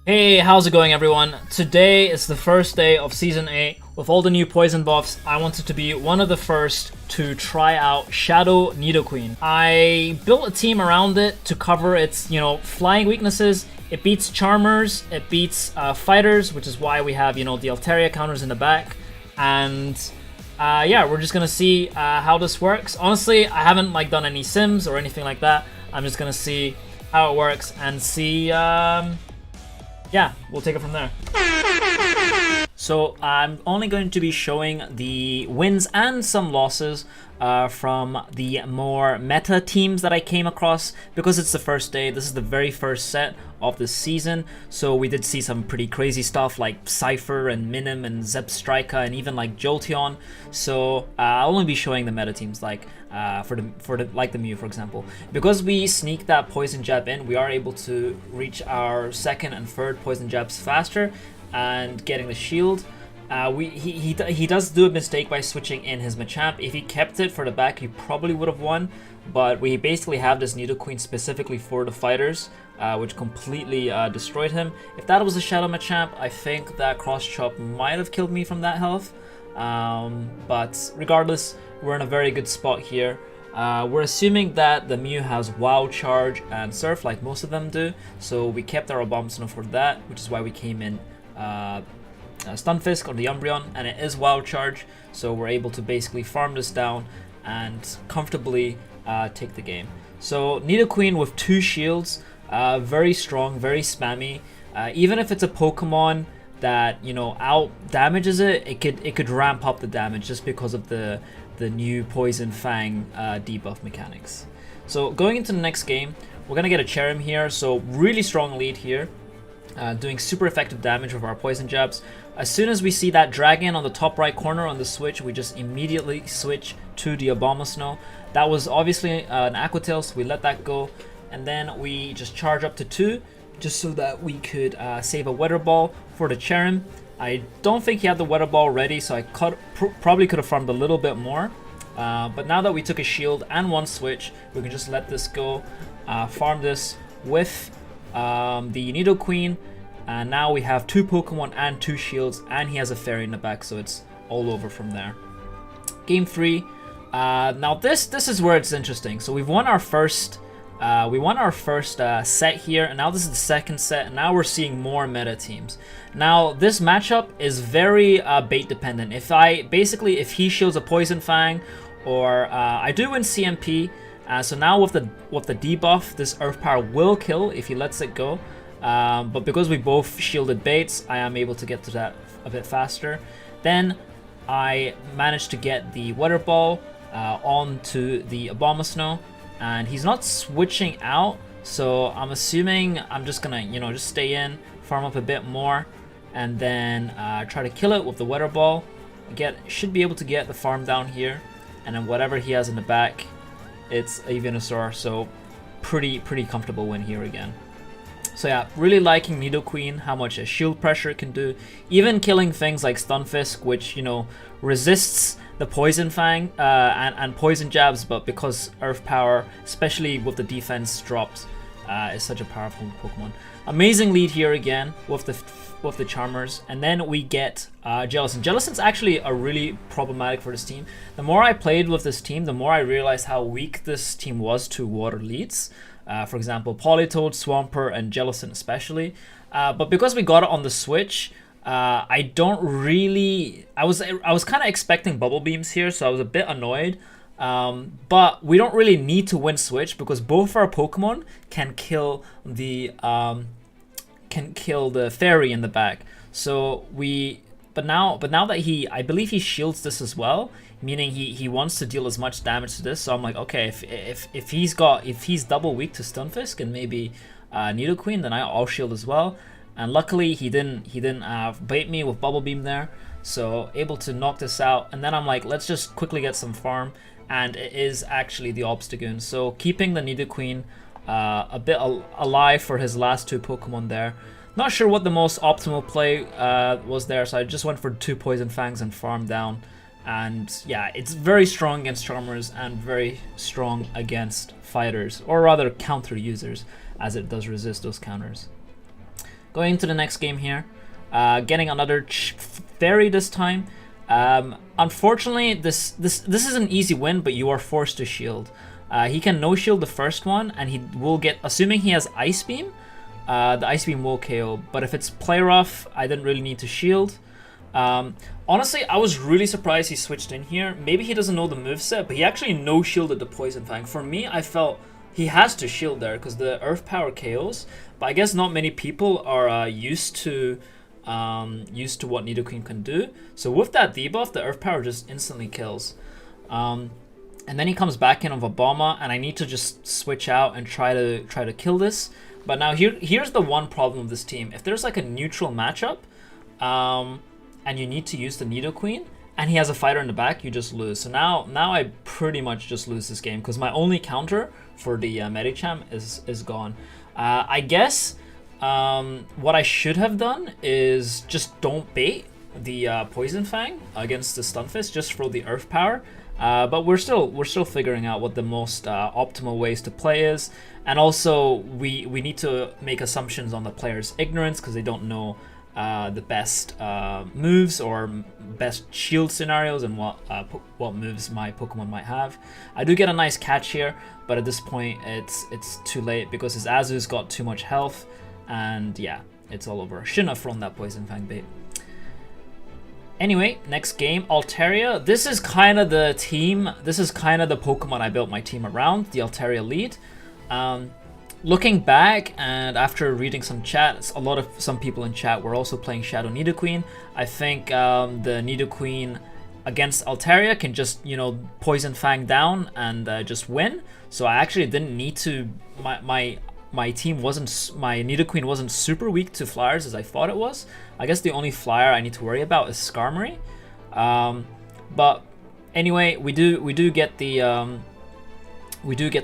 Hey, how's it going everyone? Today is the first day of Season 8. With all the new poison buffs, I wanted to be one of the first to try out Shadow Nidoqueen. I built a team around it to cover its, flying weaknesses. It beats Charmers, it beats Fighters, which is why we have, the Altaria counters in the back. And yeah, we're just gonna see how this works. Honestly, I haven't done any sims or anything like that. I'm just gonna see how it works and see yeah, we'll take it from there. So I'm only going to be showing the wins and some losses from the more meta teams that I came across. Because it's the first day, this is the very first set of the season, so we did see some pretty crazy stuff like Cypher and Minim and Zebstrika and even like Jolteon. So I'll only be showing the meta teams like the Mew, for example. Because we sneak that poison jab in, we are able to reach our second and third poison jabs faster and getting the shield. He does do a mistake by switching in his Machamp. If he kept it for the back, he probably would have won, but we basically have this Nidoqueen specifically for the fighters, which completely destroyed him. If that was a Shadow Machamp, I think that Cross Chop might have killed me from that health, but regardless, we're in a very good spot here. We're assuming that the Mew has Wild Charge and Surf like most of them do, so we kept our Abomasnow for that, which is why we came in Stunfisk on the Umbreon, and it is Wild Charge, so we're able to basically farm this down and comfortably take the game. So Nidoqueen with 2 shields, very strong, very spammy. Even if it's a Pokemon that out damages it, it could ramp up the damage just because of the new Poison Fang debuff mechanics. So going into the next game, we're gonna get a Cherrim here, so really strong lead here. Doing super effective damage with our poison jabs. As soon as we see that dragon on the top right corner on the switch, we just immediately switch to the Abomasnow. That was obviously an Aqua Tail, so we let that go. And then we just charge up to 2, just so that we could save a Weather Ball for the Cherrim. I don't think he had the Weather Ball ready, so I probably could have farmed a little bit more. But now that we took a shield and 1 switch, we can just let this go, farm this with the Nidoqueen, and now we have 2 Pokemon and 2 shields, and he has a fairy in the back, so it's all over from there. Game 3. Now this is where it's interesting. So we've won our first set here, and now this is the second set, and now we're seeing more meta teams. Now this matchup is very bait dependent. If he shields a Poison Fang, or I do win CMP. So now with the debuff, this Earth Power will kill if he lets it go. But because we both shielded baits, I am able to get to that a bit faster. Then I managed to get the Weather Ball onto the Abomasnow, and he's not switching out. So I'm assuming I'm just gonna just stay in, farm up a bit more, and then try to kill it with the Weather Ball. Should be able to get the farm down here, and then whatever he has in the back, it's a Venusaur, so pretty comfortable win here again. So yeah, really liking Nidoqueen, how much a shield pressure can do. Even killing things like Stunfisk, which, resists the Poison Fang and Poison Jabs, but because Earth Power, especially with the defense dropped, is such a powerful Pokemon. Amazing lead here again with the Charmers, and then we get Jellicent. Jellicent's actually a really problematic for this team. The more I played with this team, the more I realized how weak this team was to water leads. For example, Politoed, Swampert, and Jellicent especially. But because we got it on the switch, I was kind of expecting Bubble Beams here, so I was a bit annoyed. But we don't really need to win switch because both our Pokemon can kill the fairy in the back. So but now that I believe he shields this as well, meaning he wants to deal as much damage to this. So I'm like, okay, if he's double weak to Stunfisk and maybe Nidoqueen, then I'll shield as well. And luckily he didn't bait me with Bubble Beam there, so able to knock this out. And then I'm like, let's just quickly get some farm, and it is actually the Obstagoon. So keeping the Nidoqueen a bit alive for his last 2 Pokemon there. Not sure what the most optimal play was there, so I just went for 2 Poison Fangs and farmed down. And yeah, it's very strong against Charmers and very strong against fighters, or rather counter users, as it does resist those counters. Going into the next game here, getting another fairy this time. Unfortunately, this is an easy win, but you are forced to shield. He can no shield the first one, and he will get, assuming he has Ice Beam, the Ice Beam will KO. But if it's Play Rough, I didn't really need to shield. Honestly, I was really surprised he switched in here. Maybe he doesn't know the moveset, but he actually no shielded the Poison Fang. For me, I felt he has to shield there because the Earth Power KOs. But I guess not many people are used to what Nidoqueen can do. So with that debuff, the Earth Power just instantly kills. And then he comes back in with a Bomber, and I need to just switch out and try to kill this. But now here's the one problem with this team. If there's like a neutral matchup, and you need to use the Nidoqueen, and he has a fighter in the back, you just lose. So now I pretty much just lose this game because my only counter for the Medicham is gone. I guess what I should have done is just don't bait the Poison Fang against the Stunfisk, just throw the Earth Power. But we're still figuring out what the most optimal ways to play is, and also we need to make assumptions on the player's ignorance because they don't know the best moves or best shield scenarios and what moves my Pokemon might have. I do get a nice catch here, but at this point it's too late because his Azu's got too much health, and yeah, it's all over. Shouldn't have thrown that Poison Fang bait. Anyway, next game, Altaria. This is kind of the team. This is kind of the Pokemon I built my team around, the Altaria lead. Looking back and after reading some chats, some people in chat were also playing Shadow Nidoqueen. I think the Nidoqueen against Altaria can just, Poison Fang down and just win. So I actually didn't need to. My Nidoqueen wasn't super weak to flyers as I thought it was. I guess the only flyer I need to worry about is Skarmory. But anyway, we do get the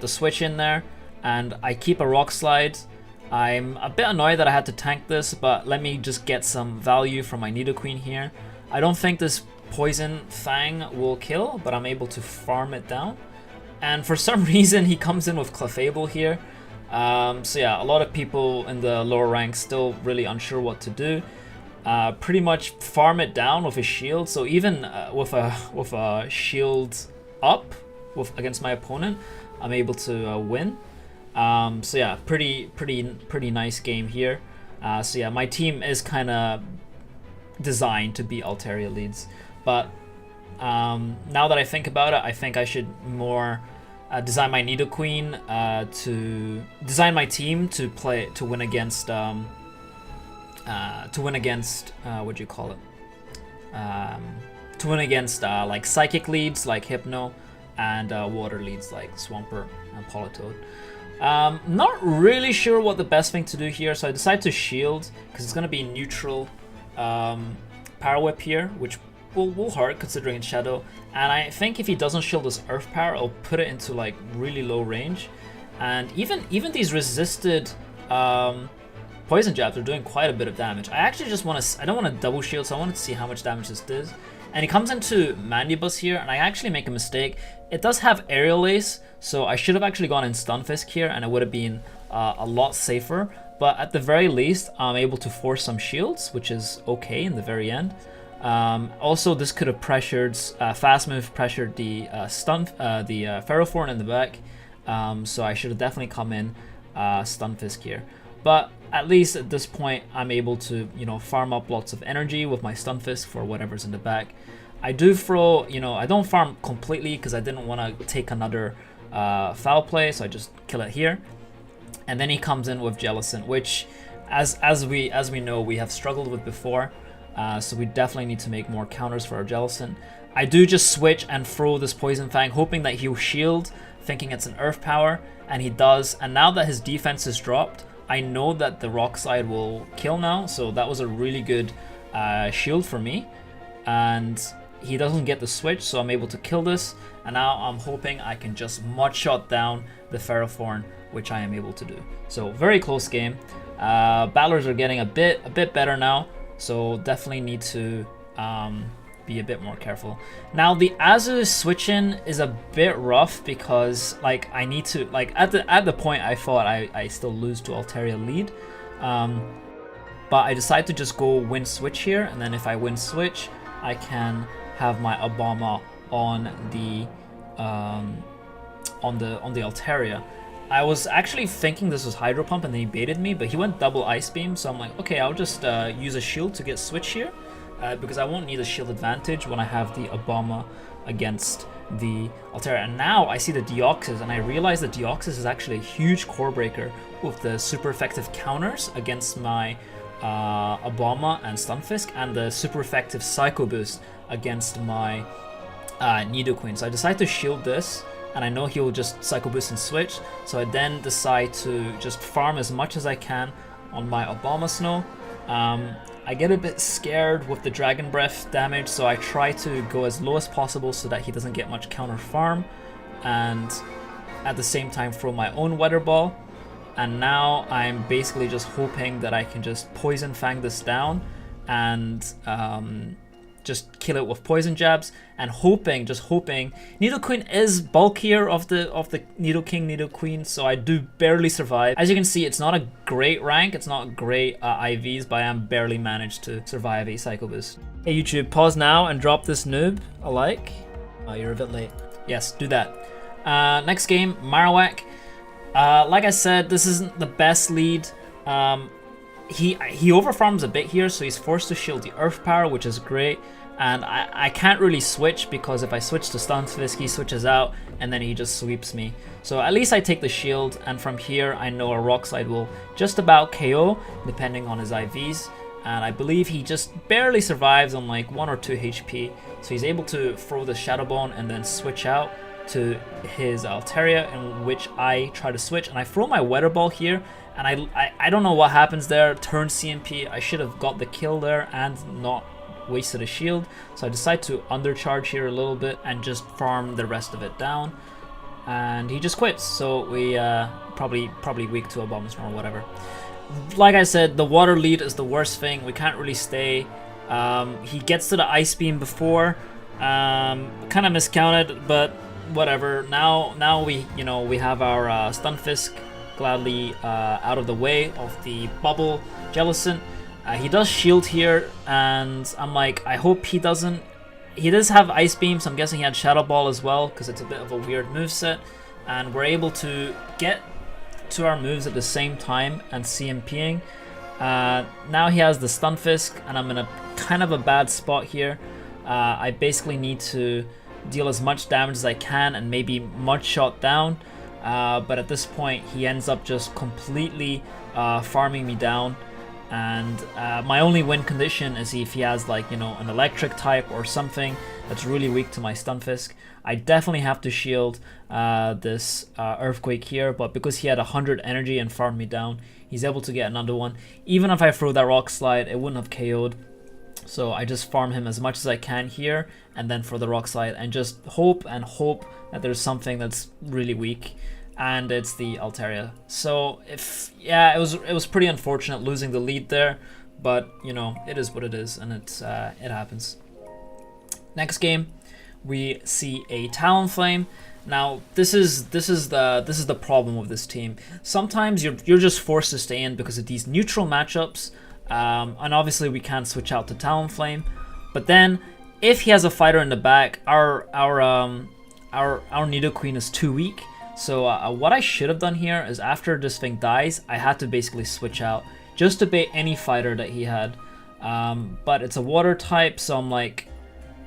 switch in there, and I keep a Rock Slide. I'm a bit annoyed that I had to tank this, but let me just get some value from my Nidoqueen here. I don't think this Poison Fang will kill, but I'm able to farm it down. And for some reason, he comes in with Clefable here. So yeah, a lot of people in the lower ranks still really unsure what to do. Pretty much farm it down with a shield. So even with a shield up against my opponent, I'm able to win. So yeah, pretty nice game here. So yeah, my team is kind of designed to beat Altaria leads. But now that I think about it, I think I should more design my Nidoqueen to design my team to win against what do you call it? To win against like psychic leads like Hypno and water leads like Swampert and Politoed. Not really sure what the best thing to do here, so I decided to shield because it's gonna be neutral Power Whip here, which will hurt considering it's Shadow. And I think if he doesn't shield his Earth Power, I'll put it into like really low range. And even these resisted Poison Jabs are doing quite a bit of damage. I actually just want to, I don't want to double shield, so I wanted to see how much damage this does. And he comes into Mandibus here, and I actually make a mistake. It does have Aerial Ace, so I should have actually gone in Stunfisk here, and it would have been a lot safer. But at the very least, I'm able to force some shields, which is okay in the very end. Also, this could have pressured, Fast Move pressured the Ferrothorn in the back. So I should have definitely come in Stunfisk here. But at least at this point, I'm able to, farm up lots of energy with my Stunfisk for whatever's in the back. I do throw, I don't farm completely because I didn't want to take another foul play, so I just kill it here. And then he comes in with Jellicent, which, as we know, we have struggled with before. So we definitely need to make more counters for our Jellicent. I do just switch and throw this Poison Fang, hoping that he'll shield, thinking it's an Earth Power, and he does. And now that his defense is dropped, I know that the Rock Slide will kill now, so that was a really good shield for me. And he doesn't get the switch, so I'm able to kill this. And now I'm hoping I can just Mudshot down the Ferrothorn, which I am able to do. So very close game. Battlers are getting a bit better now, so definitely need to be a bit more careful. Now the Azu switch-in is a bit rough because I need to, at the point I thought I still lose to Altaria lead. but I decide to just go win switch here, and then if I win switch, I can have my Obama on the Altaria. I was actually thinking this was Hydro Pump and then he baited me, but he went double Ice Beam, so I'm like, okay, I'll just use a shield to get switch here, because I won't need a shield advantage when I have the Obama against the Altaria. And now I see the Deoxys, and I realize that Deoxys is actually a huge core breaker with the super effective counters against my Obama and Stunfisk, and the super effective Psycho Boost against my Nidoqueen. So I decide to shield this, and I know he'll just Psycho Boost and switch, so I then decide to just farm as much as I can on my Obama Snow. I get a bit scared with the Dragon Breath damage, so I try to go as low as possible so that he doesn't get much counter farm, and at the same time throw my own Weather Ball. And now I'm basically just hoping that I can just Poison Fang this down and just kill it with poison jabs, and just hoping. Nidoqueen is bulkier of the Nidoking, Nidoqueen, so I do barely survive. As you can see, it's not a great rank, it's not great IVs, but I am barely managed to survive a Psycho Boost. Hey YouTube, pause now and drop this noob a like. Oh, you're a bit late. Yes, do that. Next game, Marowak. Like I said, this isn't the best lead. He overfarms a bit here, so he's forced to shield the Earth Power, which is great. And I can't really switch, because if I switch to Stunfisk, he switches out and then he just sweeps me. So at least I take the shield, and from here I know a Rock Slide will just about KO depending on his IVs. And I believe he just barely survives on like 1 or 2 HP. So he's able to throw the Shadow Bone and then switch out to his Altaria, in which I try to switch, and I throw my Weather Ball here, and I don't know what happens there. Turn CMP, I should have got the kill there and not wasted a shield, so I decide to undercharge here a little bit and just farm the rest of it down, and he just quits. So we probably weak to a Bomb Storm or whatever. Like I said, the water lead is the worst thing. We can't really stay. He gets to the Ice Beam before, kind of miscounted, but whatever. Now we have our Stunfisk gladly out of the way of the bubble Jellicent. He does shield here, and I'm like, I hope he doesn't. He does have Ice Beam, so I'm guessing he had Shadow Ball as well, because it's a bit of a weird moveset. And we're able to get to our moves at the same time and CMPing. Now he has the Stunfisk, and I'm in a kind of a bad spot here. I basically need to deal as much damage as I can and maybe Mud Shot down. But at this point, he ends up just completely farming me down. And my only win condition is if he has like, an electric type or something that's really weak to my Stunfisk. I definitely have to shield this Earthquake here, but because he had 100 energy and farmed me down, he's able to get another one. Even if I throw that Rock Slide, it wouldn't have KO'd. So I just farm him as much as I can here, and then for the Rock Slide, and just hope that there's something that's really weak. And it's the Altaria. So it was pretty unfortunate losing the lead there, but it is what it is, and it happens. Next game, we see a Talonflame. Now this is the problem with this team. Sometimes you're just forced to stay in because of these neutral matchups, and obviously we can't switch out to Talonflame. But then if he has a fighter in the back, our Nidoqueen is too weak. So what I should have done here is, after this thing dies, I had to basically switch out just to bait any fighter that he had. But it's a water type, so I'm like,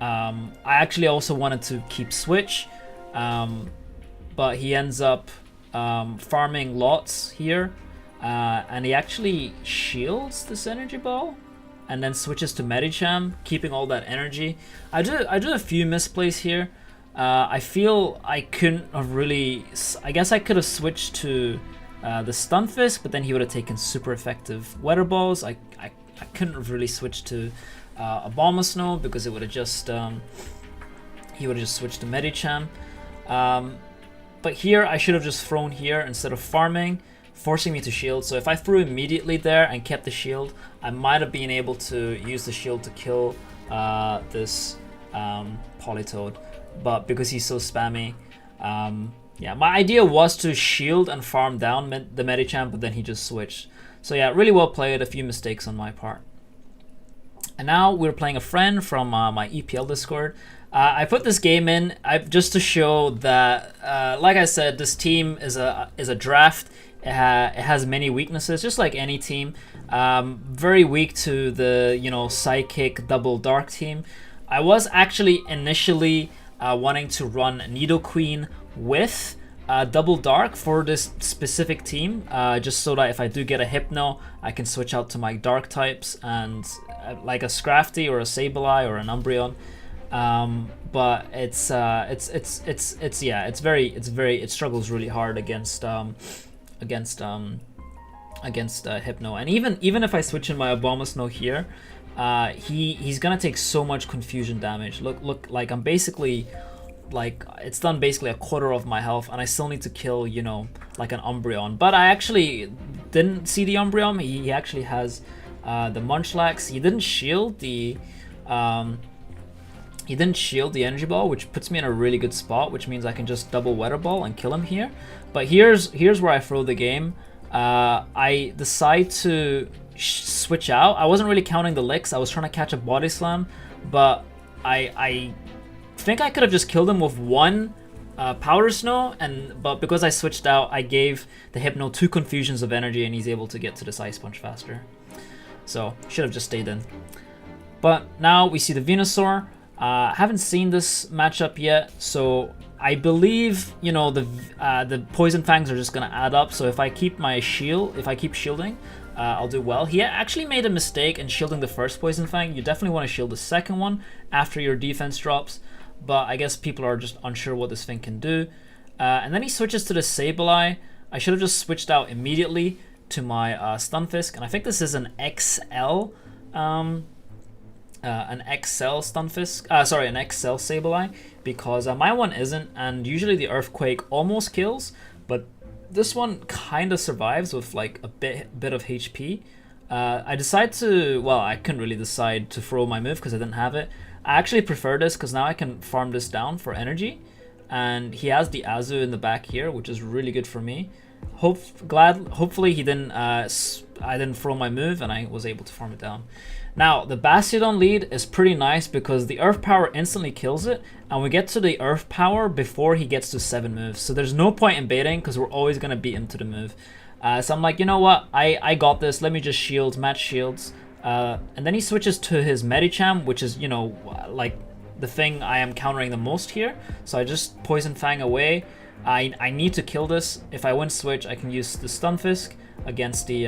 I actually also wanted to keep switch, but he ends up farming lots here, and he actually shields this energy ball and then switches to Medicham, keeping all that energy. I do a few misplays here. I feel I couldn't have really. I guess I could have switched to the Stunfisk, but then he would have taken super effective Weather Balls. I couldn't have really switched to Abomasnow, because it would have just he would have just switched to Medicham. But here I should have just thrown here instead of farming, forcing me to shield. So if I threw immediately there and kept the shield, I might have been able to use the shield to kill this Politoed. But because he's so spammy, yeah, my idea was to shield and farm down the Medicham, but then he just switched. So yeah, really well played, a few mistakes on my part. And now we're playing a friend from my EPL Discord. I put this game in just to show that, like I said, this team is a draft. It has many weaknesses, just like any team. Very weak to the psychic double dark team. I was actually initially wanting to run Nidoqueen with double dark for this specific team, just so that if I do get a Hypno, I can switch out to my dark types and like a Scrafty or a Sableye or an Umbreon. But it struggles really hard against Hypno, and even if I switch in my Abomasnow here, he's gonna take so much confusion damage. Look, like I'm basically, like, it's done basically a quarter of my health, and I still need to kill, like an Umbreon. But I actually didn't see the Umbreon. He actually has the Munchlax. He didn't shield the Energy Ball, which puts me in a really good spot, which means I can just double Weather Ball and kill him here. But here's where I throw the game. I decide to switch out. I wasn't really counting the licks. I was trying to catch a Body Slam, but I think I could have just killed him with one Powder Snow, but because I switched out, I gave the Hypno 2 Confusions of Energy, and he's able to get to this Ice Punch faster. So should have just stayed in. But now we see the Venusaur. Haven't seen this matchup yet, so I believe the Poison Fangs are just gonna add up. So if I keep my shield, if I keep shielding, I'll do well. He actually made a mistake in shielding the first Poison Fang. You definitely want to shield the second one after your defense drops, but I guess people are just unsure what this thing can do. And then he switches to the Sableye. I should have just switched out immediately to my Stunfisk, and I think this is an XL. An XL Stunfisk, sorry, an XL Sableye, because my one isn't, and usually the Earthquake almost kills, but this one kind of survives with like a bit of HP. I decided to, well, I couldn't really decide to throw my move because I didn't have it. I actually prefer this because now I can farm this down for energy, and he has the Azu in the back here, which is really good for me. Hopefully he didn't, I didn't throw my move and I was able to farm it down. Now, the Bastiodon lead is pretty nice because the Earth Power instantly kills it, and we get to the Earth Power before he gets to 7 moves. So there's no point in baiting because we're always going to beat him to the move. So I'm like, you know what? I got this. Let me just shield, match shields. And then he switches to his Medicham, which is, like the thing I am countering the most here. So I just Poison Fang away. I need to kill this. If I win switch, I can use the Stunfisk against the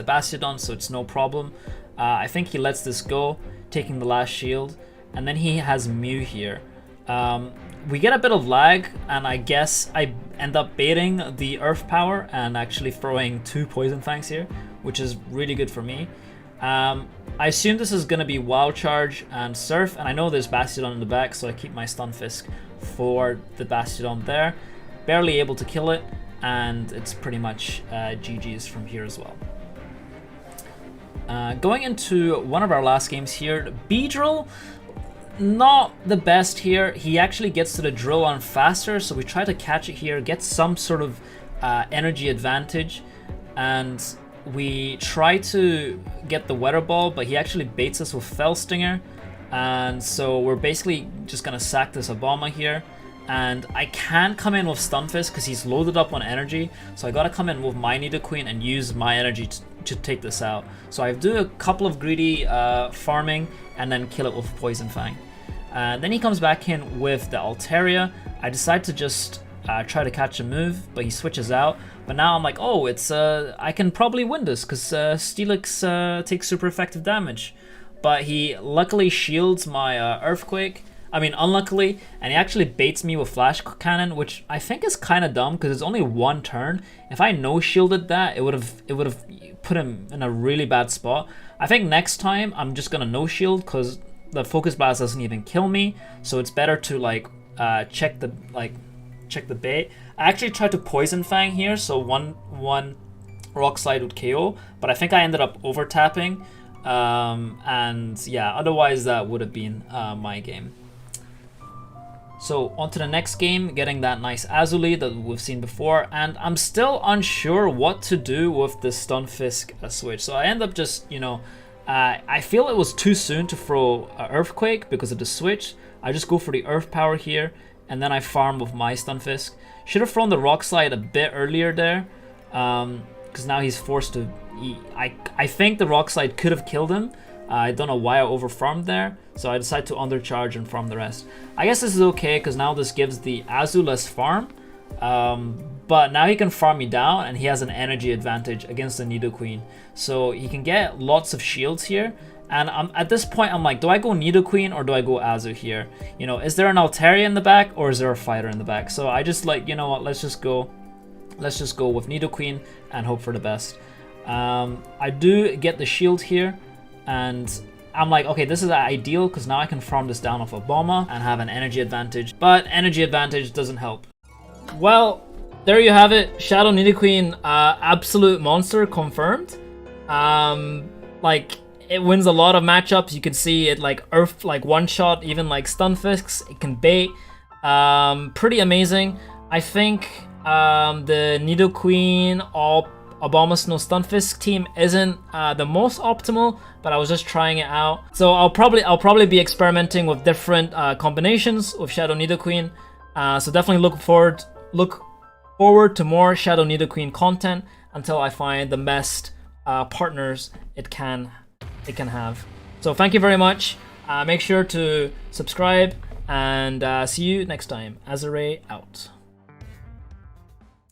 Bastiodon, so it's no problem. I think he lets this go, taking the last shield, and then he has Mew here. We get a bit of lag, and I guess I end up baiting the Earth Power and actually throwing 2 Poison Fangs here, which is really good for me. I assume this is going to be Wild Charge and Surf, and I know there's Bastiodon in the back, so I keep my Stunfisk for the Bastiodon there. Barely able to kill it, and it's pretty much GG's from here as well. Going into one of our last games here, Beedrill, not the best here. He actually gets to the drill on faster, so we try to catch it here, get some sort of energy advantage, and we try to get the Weather Ball, but he actually baits us with Fell Stinger, and so we're basically just gonna sack this Obama here. And I can't come in with Stunfisk because he's loaded up on energy, so I gotta come in with my Nidoqueen and use my energy to take this out. So I do a couple of greedy farming and then kill it with Poison Fang. Then he comes back in with the Altaria. I decide to just try to catch a move, but he switches out. But now I'm like, oh, it's I can probably win this because Steelix takes super effective damage. But he luckily shields my Earthquake. I mean, unluckily, and he actually baits me with Flash Cannon, which I think is kind of dumb because it's only one turn. If I no-shielded that, it would have put him in a really bad spot. I think next time I'm just gonna no-shield because the Focus Blast doesn't even kill me, so it's better to like check the bait. I actually tried to Poison Fang here, so one Rock Slide would KO, but I think I ended up over tapping, and yeah, otherwise that would have been my game. So on to the next game, getting that nice Azuli that we've seen before, and I'm still unsure what to do with the Stunfisk switch. So I end up just, you know, I feel it was too soon to throw Earthquake because of the switch. I just go for the Earth Power here, and then I farm with my Stunfisk. Should have thrown the Rock Slide a bit earlier there, because now he's forced to... I think the Rock Slide could have killed him. I don't know why I overfarmed there, so I decided to undercharge and farm the rest. I guess this is okay, because now this gives the Azu less farm, but now he can farm me down, and he has an energy advantage against the Nidoqueen. So he can get lots of shields here, and at this point I'm like, do I go Nidoqueen or do I go Azu here? You know, is there an Altaria in the back or is there a fighter in the back? So I just like, you know what, let's just go with Nidoqueen and hope for the best. I do get the shield here, and I'm like, okay, this is ideal because now I can farm this down off a Bomba and have an energy advantage, but energy advantage doesn't help. Well, there you have it. Shadow Nidoqueen, absolute monster confirmed. Like, it wins a lot of matchups. You can see it like Earth, like one shot, even like Stunfisks. It can bait. Pretty amazing. I think the Nidoqueen all Abomasnow Stunfisk team isn't the most optimal, but I was just trying it out. So I'll probably be experimenting with different combinations with Shadow Nidoqueen. So definitely look forward to more Shadow Nidoqueen content until I find the best partners it can have. So thank you very much. Make sure to subscribe and see you next time. Azure out.